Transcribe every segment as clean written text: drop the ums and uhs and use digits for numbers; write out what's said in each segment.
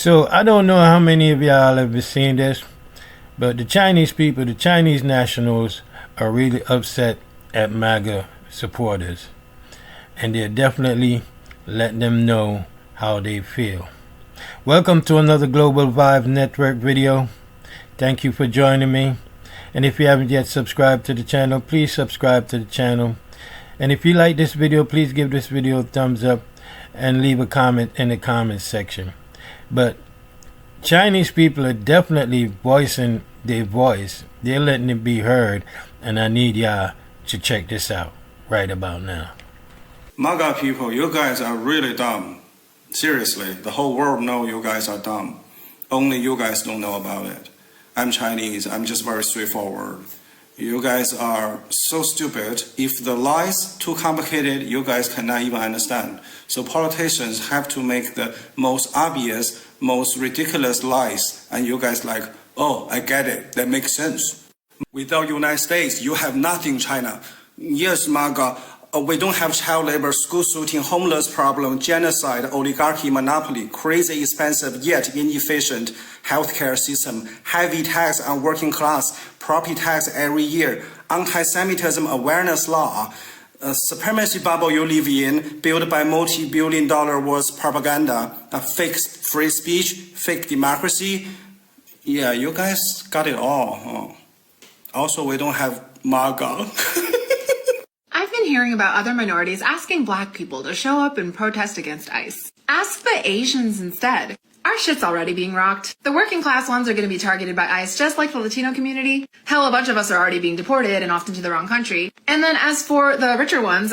So I don't know how many of y'all have seen this, but the Chinese people, the Chinese nationals, are really upset at Maga supporters, and they're definitely letting them know how they feel. Welcome to another Global Vibe Network video. Thank you for joining me. And if you haven't yet subscribed to the channel, please subscribe to the channel. And if you like this video, please give this video a thumbs up and leave a comment in the comment section. But Chinese people are definitely voicing their voice. They're letting it be heard. And I need y'all to check this out right about now. Maga people, you guys are really dumb. Seriously, the whole world knows you guys are dumb. Only you guys don't know about it. I'm Chinese, I'm just very straightforward. You guys are so stupid. If the lies too complicated, you guys cannot even understand. So politicians have to make the most obvious, most ridiculous lies. And you guys like, oh, I get it, that makes sense. Without United States, you have nothing, China. Yes, Maga, we don't have child labor, school shooting, homeless problem, genocide, oligarchy, monopoly, crazy expensive yet inefficient healthcare system, heavy tax on working class, property tax every year, anti-Semitism awareness law, supremacy bubble you live in, built by multi-billion-dollar worth propaganda, fake free speech, fake democracy. Yeah, you guys got it all. Also, we don't have Maga. I've been hearing about other minorities asking black people to show up and protest against ICE. Ask the Asians instead. Our shit's already being rocked. The working class ones are going to be targeted by ICE just like the Latino community. Hell, a bunch of us are already being deported and often to the wrong country. And then as for the richer ones,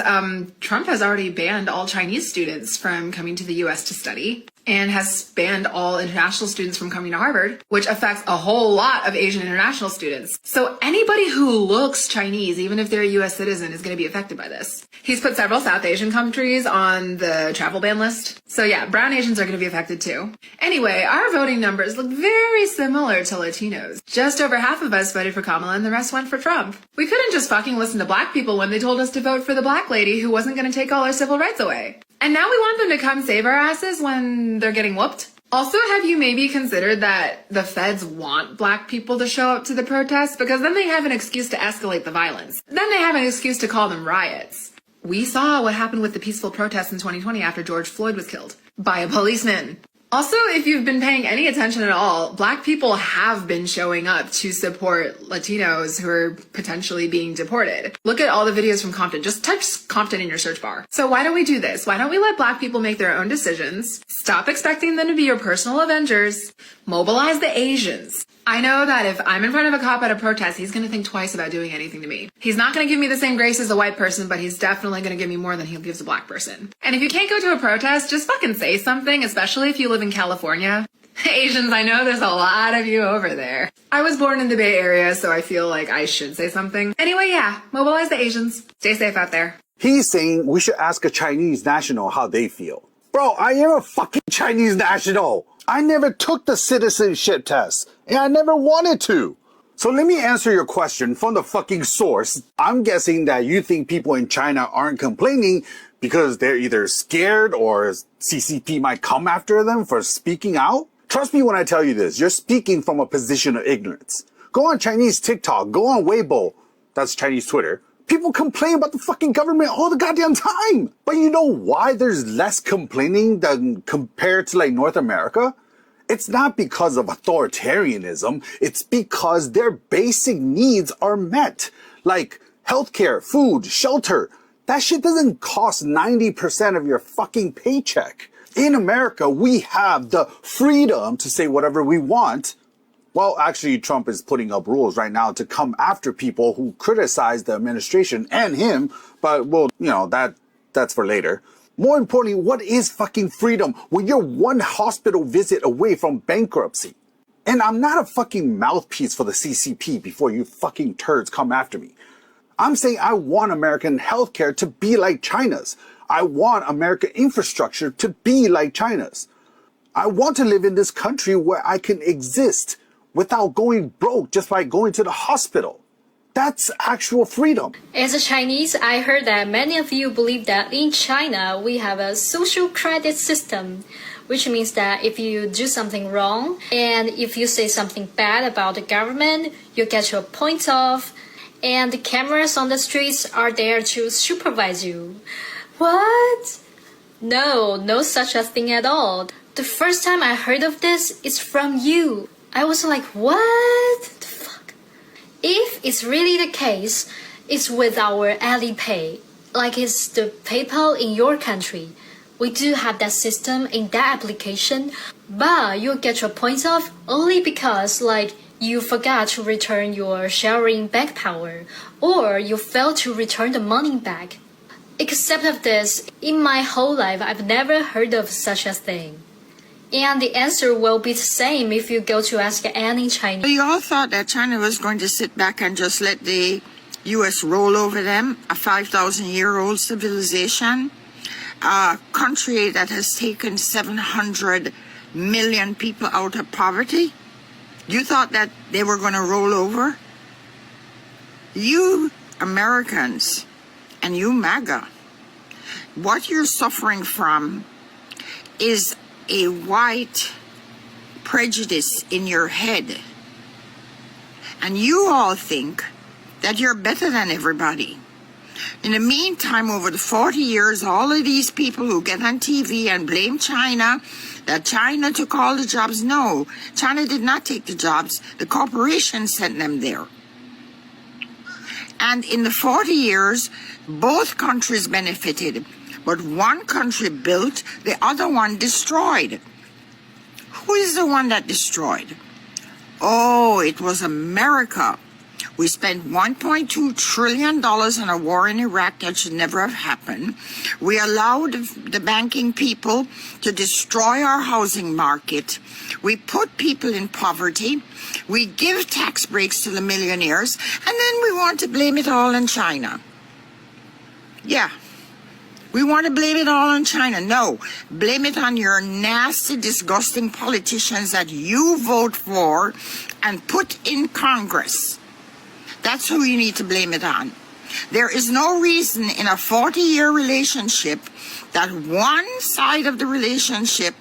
Trump has already banned all Chinese students from coming to the US to study and has banned all international students from coming to Harvard, which affects a whole lot of Asian international students. So anybody who looks Chinese, even if they're a US citizen, is going to be affected by this. He's put several South Asian countries on the travel ban list. So yeah, brown Asians are going to be affected too. Anyway, our voting numbers look very similar to Latinos. Just over half of us voted for Kamala and the rest went for Trump. We couldn't just fucking listen to black people when they told us to vote for the black lady who wasn't going to take all our civil rights away. And now we want them to come save our asses when they're getting whooped? Also, have you maybe considered that the feds want black people to show up to the protests? Because then they have an excuse to escalate the violence. Then they have an excuse to call them riots. We saw what happened with the peaceful protests in 2020 after George Floyd was killed by a policeman. Also, if you've been paying any attention at all, black people have been showing up to support Latinos who are potentially being deported. Look at all the videos from Compton. Just type Compton in your search bar. So why don't we do this? Why don't we let black people make their own decisions? Stop expecting them to be your personal avengers. Mobilize the Asians. I know that if I'm in front of a cop at a protest, he's going to think twice about doing anything to me. He's not going to give me the same grace as a white person, but he's definitely going to give me more than he gives a black person. And if you can't go to a protest, just fucking say something, especially if you live in California. Asians, I know there's a lot of you over there. I was born in the Bay Area, so I feel like I should say something. Anyway, yeah, mobilize the Asians. Stay safe out there. He's saying we should ask a Chinese national how they feel. Bro, I am a fucking Chinese national. I never took the citizenship test, and I never wanted to. So let me answer your question from the fucking source. I'm guessing that you think people in China aren't complaining because they're either scared or CCP might come after them for speaking out. Trust me when I tell you this, you're speaking from a position of ignorance. Go on Chinese TikTok, go on Weibo, that's Chinese Twitter. People complain about the fucking government all the goddamn time. But you know why there's less complaining than compared to like North America? It's not because of authoritarianism. It's because their basic needs are met. Like healthcare, food, shelter. That shit doesn't cost 90% of your fucking paycheck. In America, we have the freedom to say whatever we want. Well, actually, Trump is putting up rules right now to come after people who criticize the administration and him. But, well, you know, that's for later. More importantly, what is fucking freedom when you're one hospital visit away from bankruptcy? And I'm not a fucking mouthpiece for the CCP before you fucking turds come after me. I'm saying I want American healthcare to be like China's. I want American infrastructure to be like China's. I want to live in this country where I can exist without going broke just by going to the hospital. That's actual freedom. As a Chinese, I heard that many of you believe that in China we have a social credit system which means that if you do something wrong and if you say something bad about the government, you get your points off, and the cameras on the streets are there to supervise you. What? No, no such a thing at all. The first time I heard of this is from you. I was like, what the fuck? If it's really the case, it's with our Alipay, like it's the PayPal in your country. We do have that system in that application, but you'll get your points off only because, like, you forgot to return your sharing bank power, or you failed to return the money back. Except of this, in my whole life, I've never heard of such a thing. And the answer will be the same if you go to ask any Chinese. You all thought that China was going to sit back and just let the U.S. roll over them, a 5,000-year-old civilization, a country that has taken 700 million people out of poverty. You thought that they were going to roll over? You Americans and you Maga, what you're suffering from is a white prejudice in your head. And you all think that you're better than everybody. In the meantime, over the 40 years, all of these people who get on TV and blame China, that China took all the jobs. No, China did not take the jobs. The corporations sent them there. And in the 40 years, both countries benefited. But one country built, the other one destroyed. Who is the one that destroyed? Oh, it was America. We spent $1.2 trillion on a war in Iraq that should never have happened. We allowed the banking people to destroy our housing market. We put people in poverty. We give tax breaks to the millionaires. And then we want to blame it all on China. Yeah. We want to blame it all on China. No, blame it on your nasty, disgusting politicians that you vote for and put in Congress. That's who you need to blame it on. There is no reason in a 40-year relationship that one side of the relationship,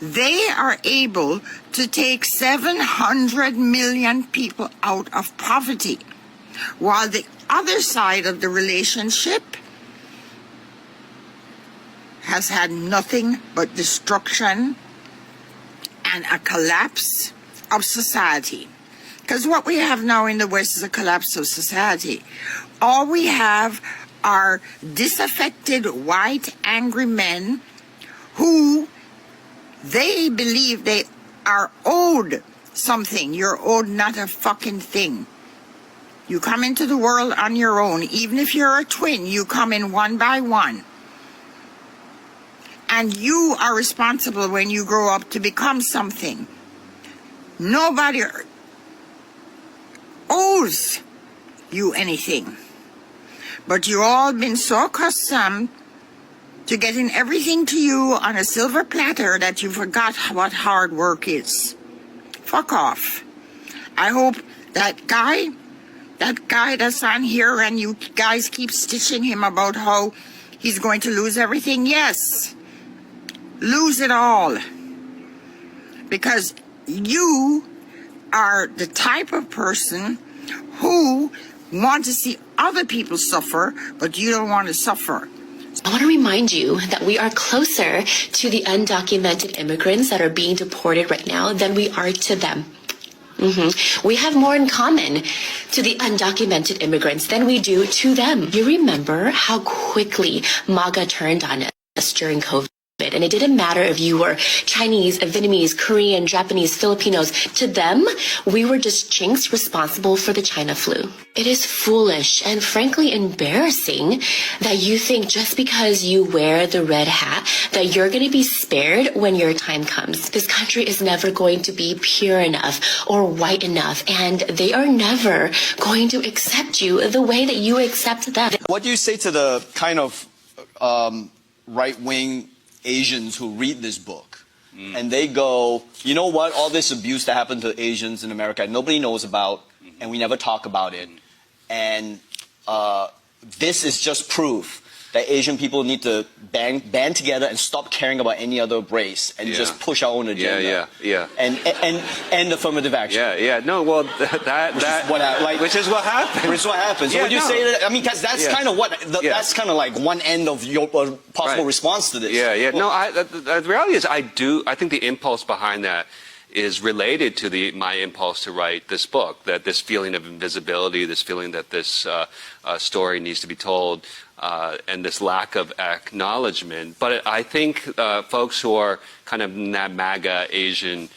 they are able to take 700 million people out of poverty, while the other side of the relationship has had nothing but destruction and a collapse of society. Because what we have now in the West is a collapse of society. All we have are disaffected, white, angry men who they believe they are owed something. You're owed not a fucking thing. You come into the world on your own. Even if you're a twin, you come in one by one. And you are responsible when you grow up to become something. Nobody owes you anything. But you all been so accustomed to getting everything to you on a silver platter that you forgot what hard work is. Fuck off. I hope that guy that's on here and you guys keep stitching him about how he's going to lose everything. Yes. Lose it all. Because you are the type of person who want to see other people suffer, but you don't want to suffer. I want to remind you that we are closer to the undocumented immigrants that are being deported right now than we are to them. We have more in common to the undocumented immigrants than we do to them. You remember how quickly Maga turned on us during COVID? And it didn't matter if you were Chinese, Vietnamese, Korean, Japanese, Filipinos. To them, we were just chinks responsible for the China flu. It is foolish and frankly embarrassing that you think just because you wear the red hat that you're going to be spared when your time comes. This country is never going to be pure enough or white enough, and they are never going to accept you the way that you accept them. What do you say to the kind of right-wing Asians who read this book and they go, you know what, all this abuse that happened to Asians in America, nobody knows about, and we never talk about it. And this is just proof that Asian people need to band together and stop caring about any other race and just push our own agenda. And affirmative action. No, well, which is what happens. Which is what happens. So when you say that, I mean, because that's kind of what that's kind of like one end of your possible response to this. No, the reality is, I think the impulse behind that is related to my impulse to write this book, that this feeling of invisibility, this feeling that this story needs to be told, and this lack of acknowledgement. But I think folks who are kind of in that MAGA Asian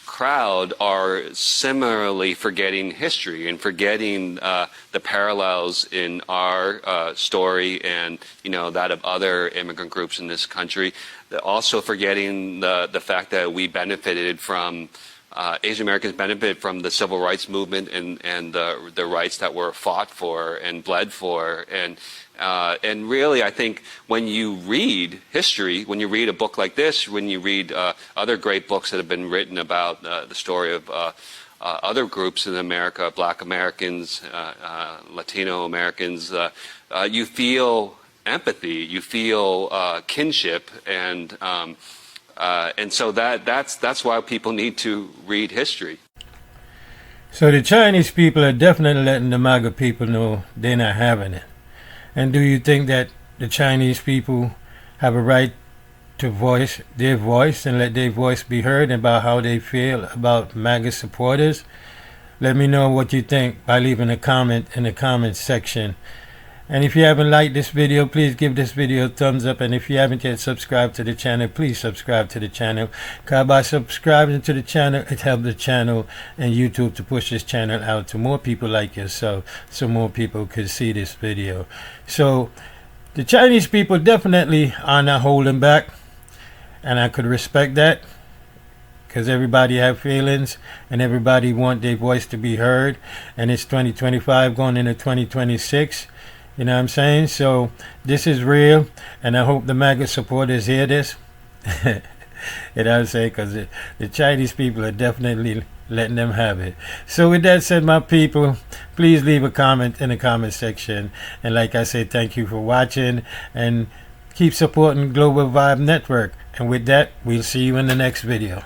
crowd are similarly forgetting history and forgetting the parallels in our story and that of other immigrant groups in this country. They're also forgetting the fact that we benefited from Asian Americans benefited from the civil rights movement and the rights that were fought for and bled for. And really, I think when you read history, when you read a book like this, when you read other great books that have been written about the story of other groups in America, Black Americans, Latino Americans, you feel empathy, you feel kinship, and so that's why people need to read history. So the Chinese people are definitely letting the MAGA people know they're not having it. And do you think that the Chinese people have a right to voice their voice and let their voice be heard about how they feel about MAGA supporters? Let me know what you think by leaving a comment in the comment section. And if you haven't liked this video, please give this video a thumbs up. And if you haven't yet subscribed to the channel, please subscribe to the channel. Because by subscribing to the channel, it helps the channel and YouTube to push this channel out to more people like yourself, so more people can see this video. So the Chinese people definitely are not holding back, and I could respect that, because everybody have feelings and everybody want their voice to be heard. And it's 2025 going into 2026. You know what I'm saying? So this is real, and I hope the MAGA supporters hear this. You know what I'm saying? Because the Chinese people are definitely letting them have it. So with that said, my people, please leave a comment in the comment section. And like I said, thank you for watching, and keep supporting Global Vibe Network. And with that, we'll see you in the next video.